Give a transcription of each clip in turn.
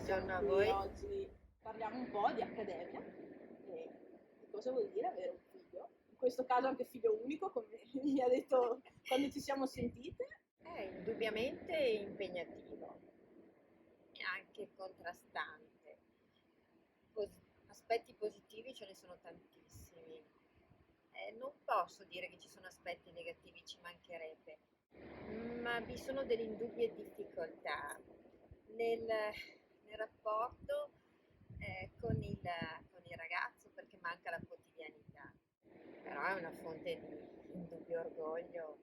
siamo Buongiorno a qui voi. oggi, parliamo un po' di accademia e di cosa vuol dire avere un figlio. In questo caso anche figlio unico, come mi ha detto quando ci siamo sentite. È indubbiamente impegnativo e anche contrastante. Aspetti positivi ce ne sono tantissimi. Non posso dire che ci sono aspetti negativi, ci mancherebbe, ma vi sono delle indubbie difficoltà nel rapporto con il ragazzo perché manca la quotidianità. Però è una fonte di indubbio orgoglio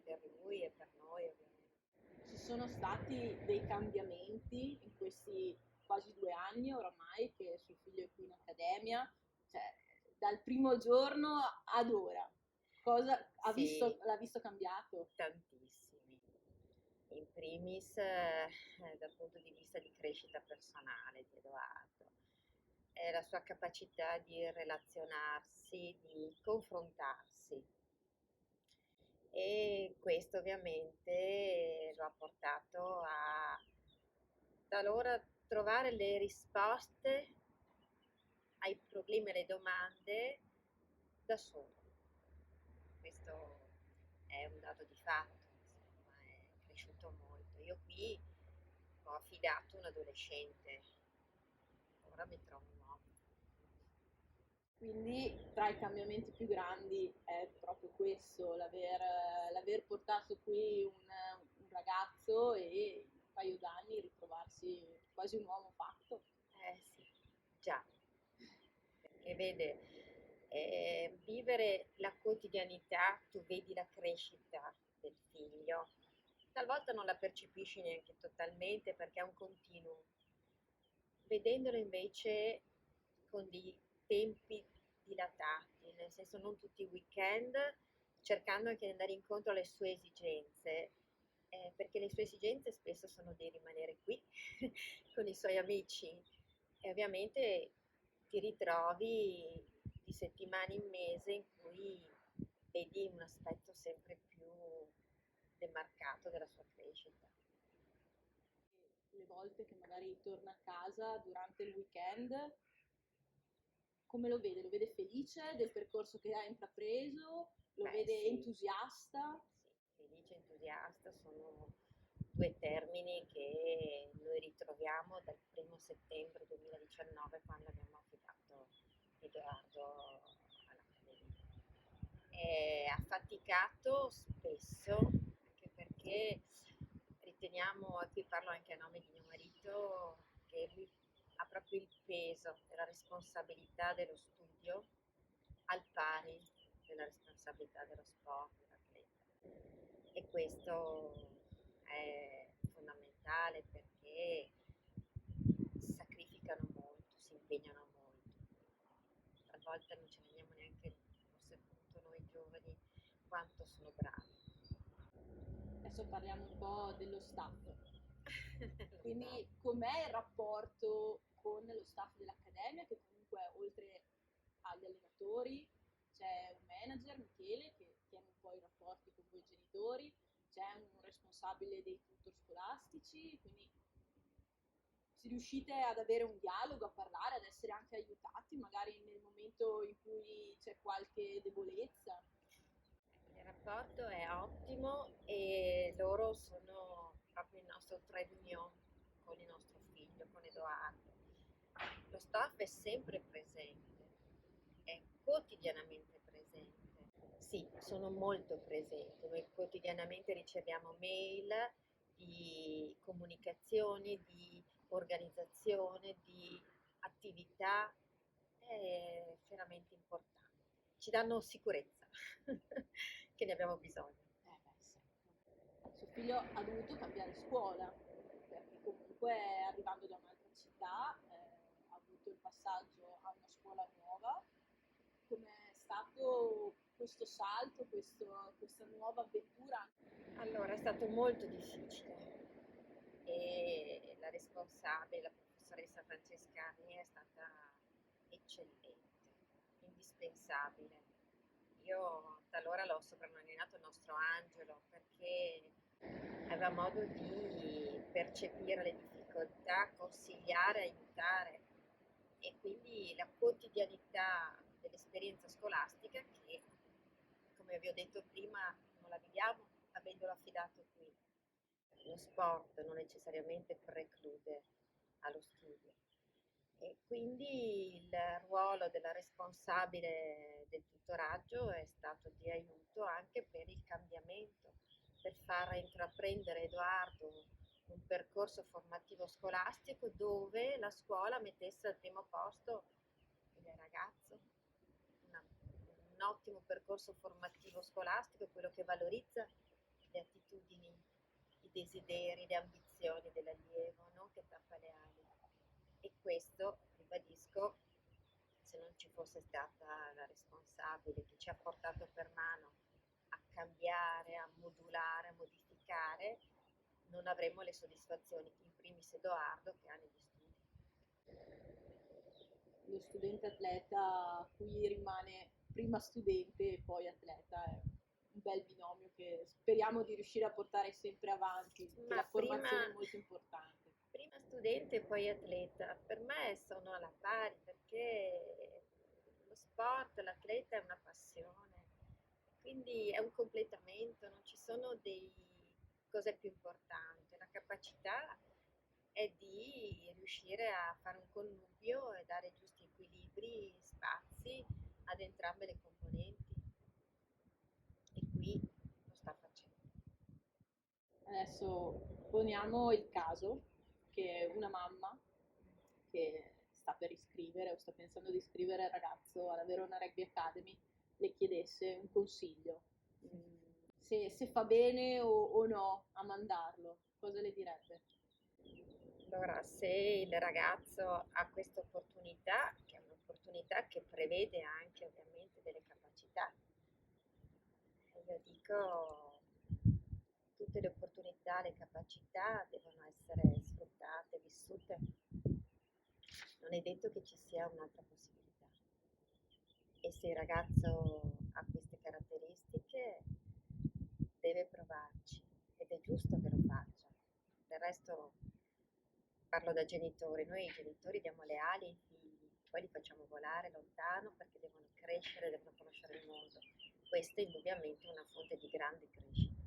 per lui e per noi, ovviamente. Ci sono stati dei cambiamenti in questi quasi 2 anni oramai che suo figlio è qui in accademia, cioè dal primo giorno ad ora. Cosa Sì, l'ha visto cambiato? tantissimi. In primis, dal punto di vista di crescita personale di Edoardo, la sua capacità di relazionarsi, di confrontarsi. E questo ovviamente lo ha portato a talora trovare le risposte ai problemi e alle domande da solo. Questo è un dato di fatto, insomma, è cresciuto molto. Io qui ho affidato un adolescente, ora mi trovo un uomo. Quindi tra i cambiamenti più grandi è proprio questo, l'aver portato qui un ragazzo e in un paio d'anni ritrovarsi quasi un uomo fatto. Eh sì, già, perché vede, vivere la quotidianità, tu vedi la crescita del figlio, talvolta non la percepisci neanche totalmente perché è un continuo. Vedendolo invece con dei tempi dilatati, nel senso non tutti i weekend, cercando anche di andare incontro alle sue esigenze, perché le sue esigenze spesso sono di rimanere qui con i suoi amici e ovviamente ti ritrovi di settimana in mese in cui vedi un aspetto sempre più demarcato della sua crescita. Le volte che magari torna a casa durante il weekend, come lo vede? Lo vede felice del percorso che ha intrapreso? Lo Beh, vede sì, entusiasta? sì, felice e entusiasta sono due termini che noi ritroviamo dal 1° settembre 2019 quando abbiamo affidato Edoardo all'Accademia. È affaticato spesso, anche perché riteniamo, e qui parlo anche a nome di mio marito, che lui ha proprio il peso della responsabilità dello studio al pari della responsabilità dello sport, dell'atleta. E questo è fondamentale perché sacrificano molto, si impegnano molto. Talvolta non ci rendiamo neanche, forse appunto noi giovani, quanto sono bravi. Adesso parliamo un po' dello staff. Lo so. Quindi com'è il rapporto con lo staff dell'Accademia, che comunque oltre agli allenatori c'è un manager, Michele, che tiene un po' i rapporti con voi genitori, c'è un responsabile dei tutor scolastici, quindi se riuscite ad avere un dialogo, a parlare, ad essere anche aiutati, magari nel momento in cui c'è qualche debolezza. Il rapporto è ottimo e loro sono proprio il nostro trade union con il nostro figlio, con Edoardo. Lo staff è sempre presente, è quotidianamente presente. Sì, sono molto presenti. Noi quotidianamente riceviamo mail di comunicazioni, di organizzazione, di attività, è veramente importante. Ci danno sicurezza, che ne abbiamo bisogno. Beh, sì. Suo figlio ha dovuto cambiare scuola, perché comunque arrivando da un'altra città ha avuto il passaggio a una scuola nuova. Com'è stato questo salto, questa nuova avventura? Allora, è stato molto difficile e la responsabile, la professoressa Francescani, è stata eccellente, indispensabile. Io talora l'ho soprannominato il nostro angelo perché aveva modo di percepire le difficoltà difficoltà, consigliare, aiutare. E quindi la quotidianità dell'esperienza scolastica che, come vi ho detto prima, non la viviamo avendolo affidato qui. Lo sport non necessariamente preclude allo studio e quindi il ruolo della responsabile del tutoraggio è stato di aiuto anche per il cambiamento, per far intraprendere Edoardo un percorso formativo scolastico dove la scuola mettesse al primo posto il ragazzo, una- un ottimo percorso formativo scolastico, quello che valorizza le attitudini, i desideri, le ambizioni dell'allievo, non che tappa le ali. E questo, ribadisco, se non ci fosse stata la responsabile che ci ha portato per mano a cambiare, a modulare, a modificare, non avremmo le soddisfazioni, in primis Edoardo, che ha negli studi. Lo studente atleta qui rimane prima studente e poi atleta, è un bel binomio che speriamo di riuscire a portare sempre avanti, che Ma la formazione è molto importante. prima studente e poi atleta, per me sono alla pari perché lo sport, l'atleta è una passione, quindi è un completamento, non ci sono dei cose più importanti. La capacità è di riuscire a fare un connubio e dare giusti equilibri, spazi ad entrambe le componenti e qui lo sta facendo. Adesso poniamo il caso che una mamma che sta per iscrivere o sta pensando di iscrivere il ragazzo alla Verona Rugby Academy le chiedesse un consiglio, se fa bene o no a mandarlo, cosa le direbbe? Allora, se il ragazzo ha questa opportunità, che è un'opportunità che prevede anche ovviamente delle capacità, io dico tutte le opportunità, le capacità devono essere sfruttate, vissute. Non è detto che ci sia un'altra possibilità. E se il ragazzo ha queste caratteristiche, deve provarci ed è giusto che lo faccia. Del resto parlo da genitori, noi genitori diamo le ali ai figli, poi li facciamo volare lontano perché devono crescere, devono conoscere il mondo. Questa è indubbiamente una fonte di grande crescita,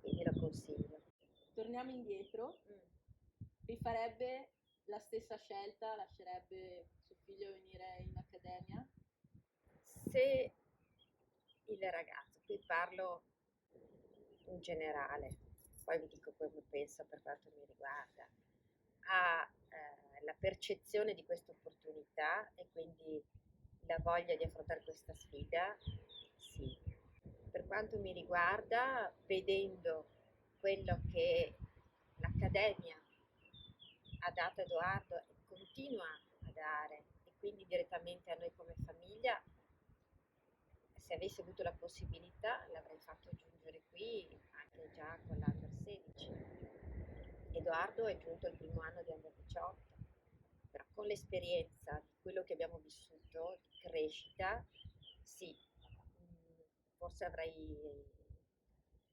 quindi lo consiglio. Torniamo indietro, Mm. rifarebbe la stessa scelta, lascerebbe suo figlio venire in accademia? Se il ragazzo, qui parlo in generale, poi vi dico come penso per quanto mi riguarda, ha la percezione di questa opportunità e quindi la voglia di affrontare questa sfida, sì. Per quanto mi riguarda, vedendo quello che l'Accademia ha dato a Edoardo e continua a dare, e quindi direttamente a noi come famiglia, se avessi avuto la possibilità l'avrei fatto giungere qui anche già con l'Under 16. Edoardo è giunto il primo anno di Under 18, però con l'esperienza di quello che abbiamo vissuto, di crescita, sì, forse avrei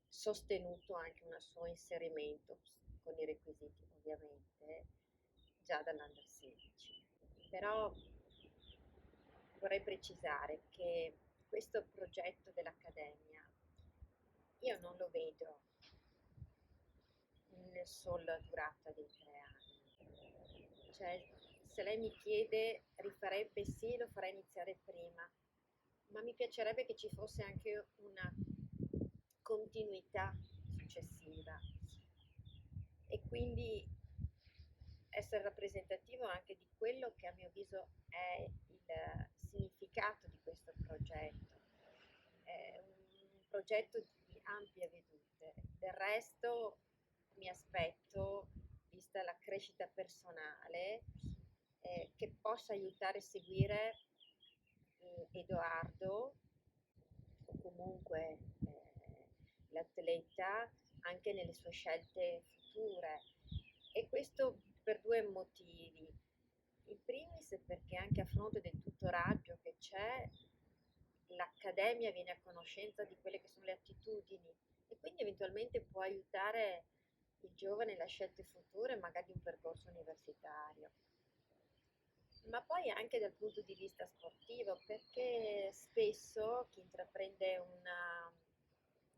sostenuto anche un suo inserimento con i requisiti ovviamente già dall'Under 16. Però vorrei precisare che questo progetto dell'Accademia io non lo vedo nella sola durata dei 3 anni. Cioè, se lei mi chiede rifarebbe sì, lo farei iniziare prima, ma mi piacerebbe che ci fosse anche una continuità successiva e quindi essere rappresentativo anche di quello che a mio avviso è il significato di questo progetto. È un progetto di ampie vedute. Del resto mi aspetto, vista la crescita personale, che possa aiutare a seguire Edoardo o comunque l'atleta anche nelle sue scelte future. E questo per due motivi. In primis perché anche a fronte del tutoraggio che c'è, l'accademia viene a conoscenza di quelle che sono le attitudini e quindi eventualmente può aiutare i giovani le scelte future, magari un percorso universitario, ma poi anche dal punto di vista sportivo, perché spesso chi intraprende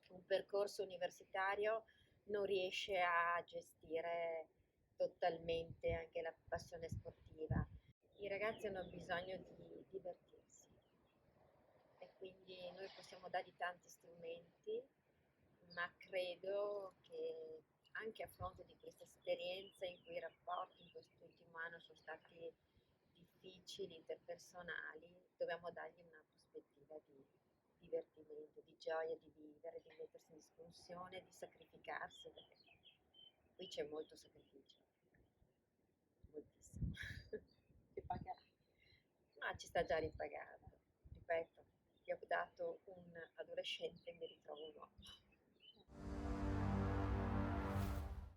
un percorso universitario non riesce a gestire totalmente anche la passione sportiva. I ragazzi hanno bisogno di divertirsi e quindi noi possiamo dargli tanti strumenti, ma credo che anche a fronte di questa esperienza in cui i rapporti in quest'ultimo anno sono stati difficili, interpersonali, dobbiamo dargli una prospettiva di divertimento, di gioia di vivere, di mettersi in discussione, di sacrificarsi, perché qui c'è molto sacrificio, moltissimo. Che pagherà. Ma ci sta già ripagando, ripeto, ti ho dato un adolescente e mi ritrovo un uomo.